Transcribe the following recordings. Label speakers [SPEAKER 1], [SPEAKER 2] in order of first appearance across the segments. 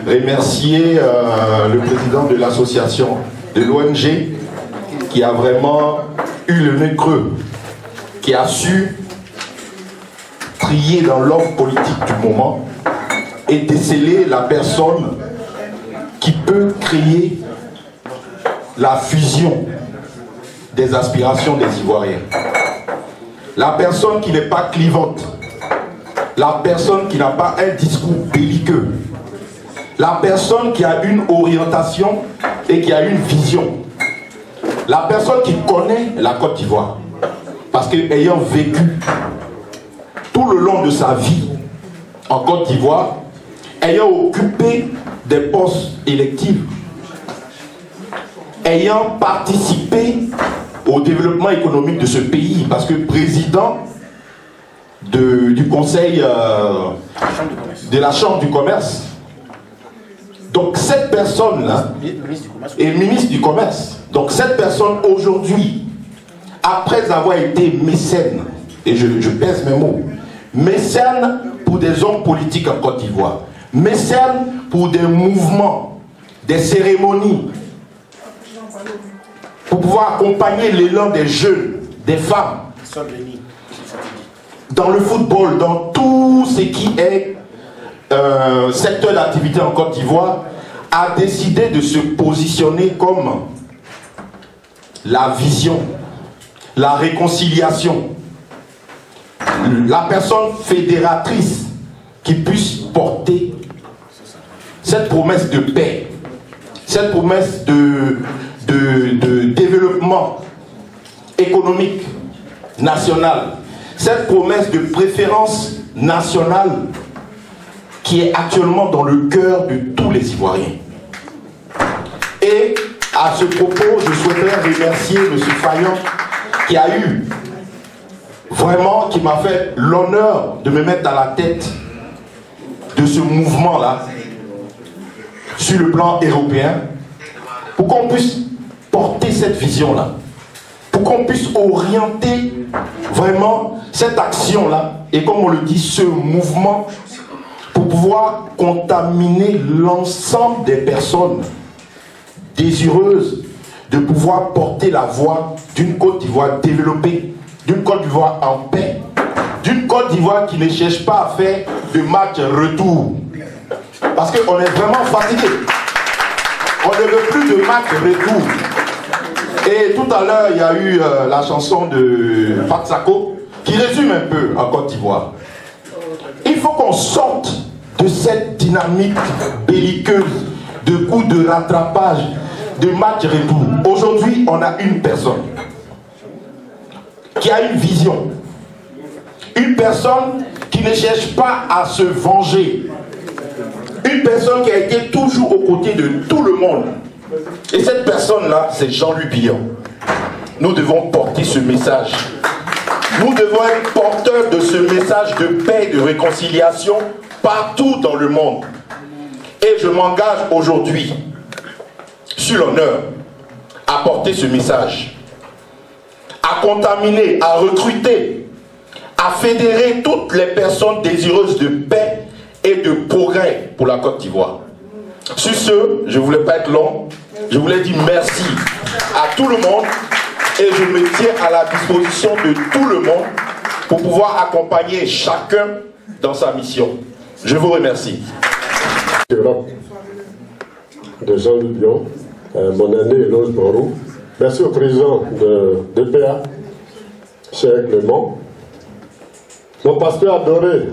[SPEAKER 1] remercier le président de l'association, de l'ONG, qui a vraiment eu le nez creux, qui a su trier dans l'homme politique du moment et déceler la personne qui peut créer la fusion des aspirations des Ivoiriens. La personne qui n'est pas clivante, la personne qui n'a pas un discours belliqueux, la personne qui a une orientation et qui a une vision, la personne qui connaît la Côte d'Ivoire, parce qu'ayant vécu tout le long de sa vie en Côte d'Ivoire, ayant occupé des postes électifs, ayant participé au développement économique de ce pays, parce que président du conseil de la Chambre du commerce, donc cette personne-là est ministre du commerce. Donc cette personne aujourd'hui, après avoir été mécène, et je pèse mes mots, mécène pour des hommes politiques en Côte d'Ivoire, mécène pour des mouvements, des cérémonies, pour pouvoir accompagner l'élan des jeunes, des femmes, dans le football, dans tout ce qui est secteur d'activité en Côte d'Ivoire, a décidé de se positionner comme la vision, la réconciliation, la personne fédératrice qui puisse porter cette promesse de paix, cette promesse de développement économique national, cette promesse de préférence nationale qui est actuellement dans le cœur de tous les Ivoiriens. Et à ce propos, je souhaiterais remercier M. Fayon qui a eu vraiment, qui m'a fait l'honneur de me mettre à la tête de ce mouvement-là sur le plan européen pour qu'on puisse porter cette vision-là, pour qu'on puisse orienter vraiment cette action-là et comme on le dit, ce mouvement pour pouvoir contaminer l'ensemble des personnes désireuses de pouvoir porter la voix d'une Côte d'Ivoire développée, d'une Côte d'Ivoire en paix, d'une Côte d'Ivoire qui ne cherche pas à faire de match retour. Parce qu'on est vraiment fatigué. On ne veut plus de match retour. Et tout à l'heure, il y a eu la chanson de Fatsako qui résume un peu en Côte d'Ivoire. Il faut qu'on sorte de cette dynamique belliqueuse, de coups de rattrapage, de match retour. Aujourd'hui, on a une personne qui a une vision. Une personne qui ne cherche pas à se venger. Une personne qui a été toujours aux côtés de tout le monde. Et cette personne-là, c'est Jean-Louis Billon. Nous devons porter ce message. Nous devons être porteurs de ce message de paix et de réconciliation partout dans le monde. Et je m'engage aujourd'hui, sur l'honneur, à porter ce message, à contaminer, à recruter, à fédérer toutes les personnes désireuses de paix et de progrès pour la Côte d'Ivoire. Sur ce, je ne voulais pas être long, je voulais dire merci à tout le monde et je me tiens à la disposition de tout le monde pour pouvoir accompagner chacun dans sa mission. Je vous remercie.
[SPEAKER 2] De Jean-Louis Billon, mon aîné Eloge Borou. Merci au président de PA, cher Clément. Mon pasteur adoré.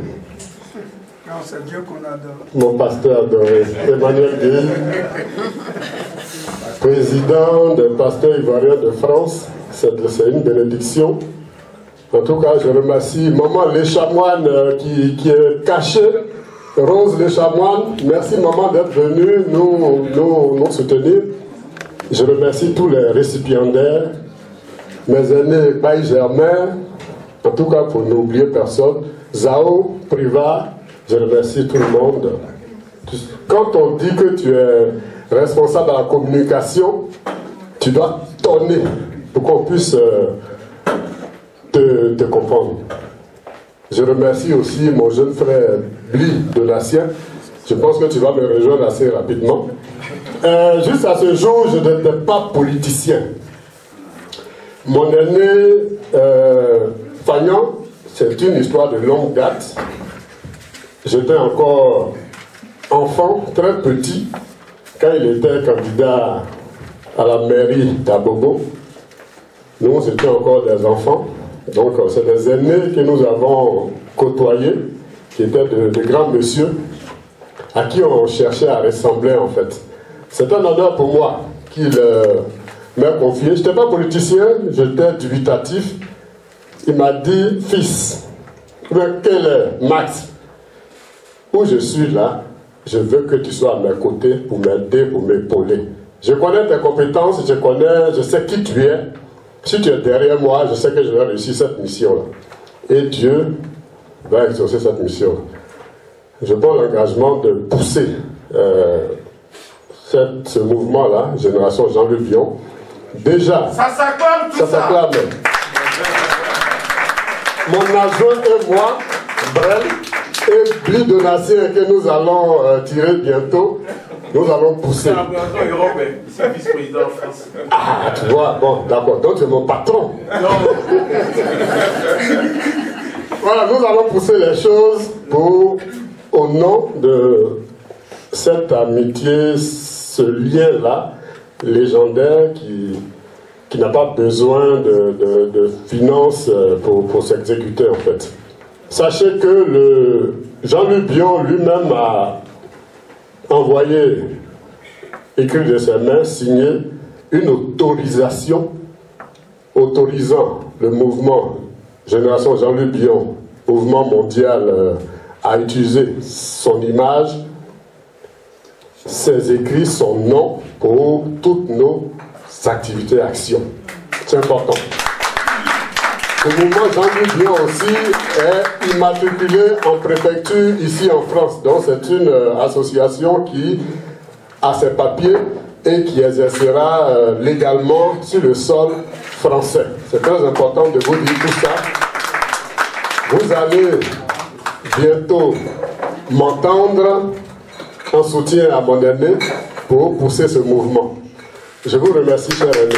[SPEAKER 3] Non, c'est Dieu qu'on adore.
[SPEAKER 2] Mon pasteur adoré, Emmanuel Guil, président des pasteurs ivoiriens de France. C'est une bénédiction. En tout cas, je remercie maman Léchamoine qui est cachée. Rose Léchamoine, merci maman d'être venue nous soutenir. Je remercie tous les récipiendaires, mes aînés Baye Germain, en tout cas pour n'oublier personne, Zao, Priva, je remercie tout le monde. Quand on dit que tu es responsable de la communication, tu dois tonner pour qu'on puisse te comprendre. Je remercie aussi mon jeune frère Bli de Lassien. Je pense que tu vas me rejoindre assez rapidement. Juste à ce jour, je n'étais pas politicien. Mon aîné, Fagnan, c'est une histoire de longue date. J'étais encore enfant, très petit, quand il était candidat à la mairie d'Abobo. Nous étions encore des enfants. Donc, c'est des aînés que nous avons côtoyés, qui étaient de grands messieurs, à qui on cherchait à ressembler, en fait. C'est un honneur pour moi qu'il m'a confié. Je n'étais pas politicien, j'étais dubitatif. Il m'a dit, fils, quel est Max? Où je suis là, je veux que tu sois à mes côtés pour m'aider, pour m'épauler. Je connais tes compétences, je sais qui tu es. Si tu es derrière moi, je sais que je vais réussir cette mission-là. Et Dieu va exaucer cette mission. Je prends l'engagement de pousser ce mouvement-là, Génération Jean-Luc Bion. Déjà,
[SPEAKER 4] ça s'acclame tout ça.
[SPEAKER 2] Ça s'acclame. Mon adjoint et moi, Brel, et Bli Donatien que nous allons tirer bientôt, nous allons pousser.
[SPEAKER 4] C'est un vice-président en France.
[SPEAKER 2] Ah, tu vois, bon, d'accord, donc tu es mon patron. Voilà, nous allons pousser les choses pour, au nom de cette amitié, ce lien-là, légendaire qui n'a pas besoin de finances pour s'exécuter en fait. Sachez que Jean-Luc Bion lui-même a envoyé, écrit de ses mains, signé une autorisation autorisant le mouvement Génération Jean-Luc Bion, mouvement mondial, à utiliser son image, ses écrits, son nom pour toutes nos activités et actions. C'est important. Le mouvement Jean-Luc Bion aussi est immatriculé en préfecture ici en France. Donc c'est une association qui a ses papiers et qui exercera légalement sur le sol français. C'est très important de vous dire tout ça. Vous allez bientôt m'entendre en soutien à mon aîné pour pousser ce mouvement. Je vous remercie, cher aîné.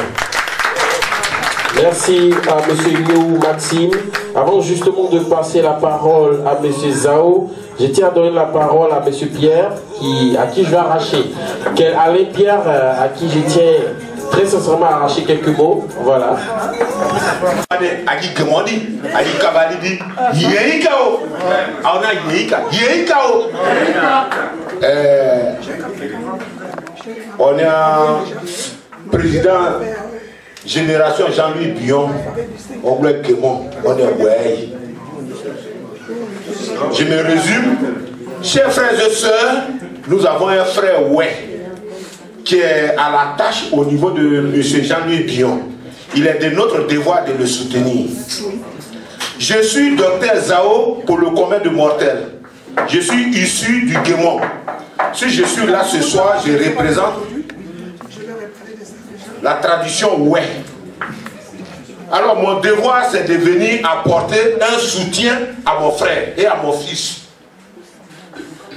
[SPEAKER 5] Merci à M. You Maxime. Avant justement de passer la parole à M. Zao, je tiens à donner la parole à M. Pierre, à qui je vais arracher. Alain Pierre, à qui je tiens très sincèrement à arracher quelques mots. Voilà.
[SPEAKER 1] On est un président Génération Jean-Louis Bion, on est ouais. Je me résume, chers frères et sœurs, nous avons un frère ouais qui est à la tâche au niveau de M. Jean-Louis Bion. Il est de notre devoir de le soutenir. Je suis docteur Zao pour le commun de mortels. Je suis issu du Guémon. Si je suis là ce soir, je représente la tradition ouais. Alors mon devoir c'est de venir apporter un soutien à mon frère et à mon fils.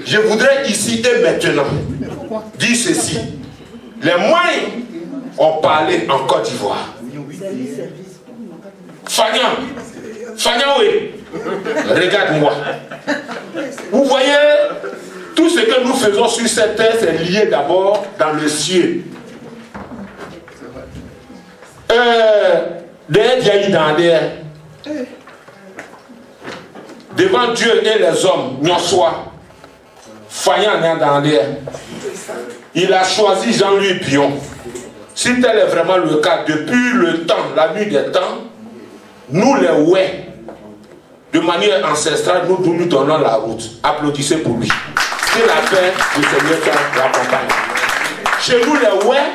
[SPEAKER 1] Je voudrais ici et maintenant dire ceci. Les moyens ont parlé en Côte d'Ivoire. Fagnan, oui. Regarde-moi. Vous voyez, tout ce que nous faisons sur cette terre, c'est lié d'abord dans le ciel. Devant Dieu et les hommes, il a choisi Jean-Louis Bion. Si tel est vraiment le cas, depuis le temps, la nuit des temps, nous les ouais, de manière ancestrale, nous lui donnons la route. Applaudissez pour lui. Que la paix du Seigneur l'accompagne. Chez nous les ouais,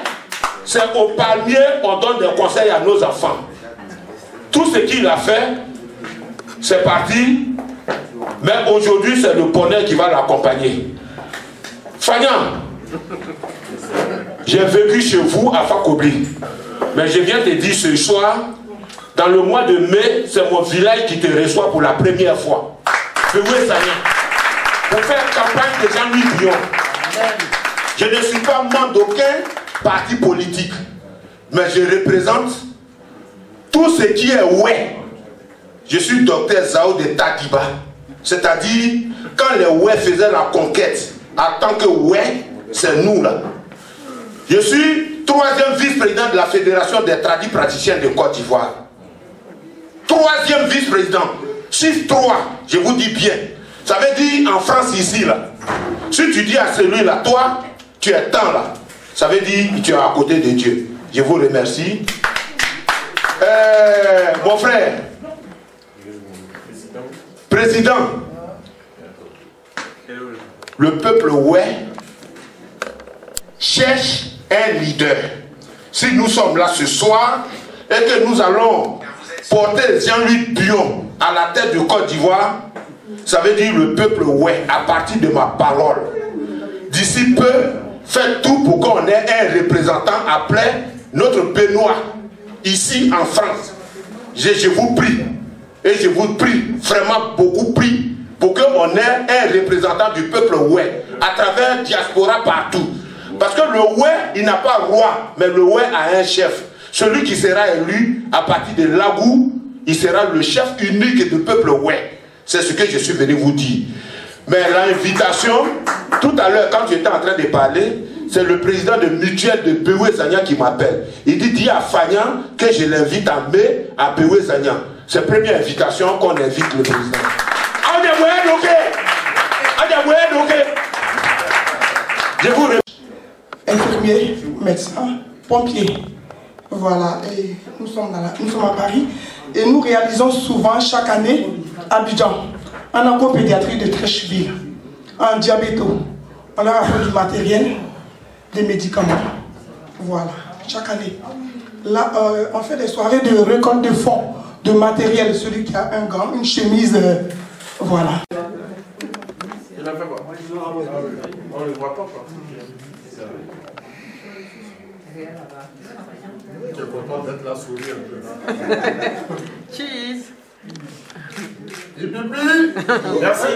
[SPEAKER 1] c'est au palmier, on donne des conseils à nos enfants. Tout ce qu'il a fait, c'est parti. Mais aujourd'hui, c'est le bonheur qui va l'accompagner. Fagnan, j'ai vécu chez vous à Fakobli. Mais je viens te dire ce soir, dans le mois de mai, c'est mon village qui te reçoit pour la première fois.
[SPEAKER 6] pour faire campagne de Jean-Louis Billon. Je ne suis pas membre d'aucun parti politique, mais je représente tout ce qui est ouais. Je suis docteur Zao de Tadiba. C'est-à-dire, quand les ouais faisaient la conquête, en tant que ouais, c'est nous là. Je suis 3e vice-président de la Fédération des tradis praticiens de Côte d'Ivoire. 3e vice-président. 6-3, je vous dis bien. Ça veut dire en France ici là. Si tu dis à celui-là, toi, tu es temps là. Ça veut dire que tu es à côté de Dieu. Je vous remercie. Mon frère, président, le peuple ouais cherche un leader. Si nous sommes là ce soir et que nous allons porter Jean-Louis Billon à la tête de Côte d'Ivoire, ça veut dire le peuple ouais, à partir de ma parole. D'ici peu, faites tout pour qu'on ait un représentant appelé notre Benoît, ici en France. Je vous prie, et je vous prie, vraiment beaucoup prie, pour qu'on ait un représentant du peuple ouais, à travers diaspora partout. Parce que le ouais, il n'a pas roi, mais le ouais a un chef. Celui qui sera élu à partir de Lagou, il sera le chef unique du peuple ouais. C'est ce que je suis venu vous dire. Mais l'invitation, tout à l'heure, quand j'étais en train de parler, c'est le président de Mutuelle de Béoué Zagnan qui m'appelle. Il dit, dis à Fagnan que je l'invite en mai à Béoué Zagnan. C'est la première invitation qu'on invite le président. Je vous remercie.
[SPEAKER 7] Infirmiers, médecins, pompiers. Voilà, et nous sommes à Paris et nous réalisons souvent chaque année à Abidjan, en oncopédiatrie de Trècheville, en diabéto. On leur apporte du matériel, des médicaments. Voilà, chaque année. Là, on fait des soirées de récolte de fonds, de matériel, celui qui a un gant, une chemise, voilà.
[SPEAKER 5] Il a fait quoi? On ne le voit pas.
[SPEAKER 2] Tu es content d'être là, sourire un peu.
[SPEAKER 8] Cheese.
[SPEAKER 2] Merci.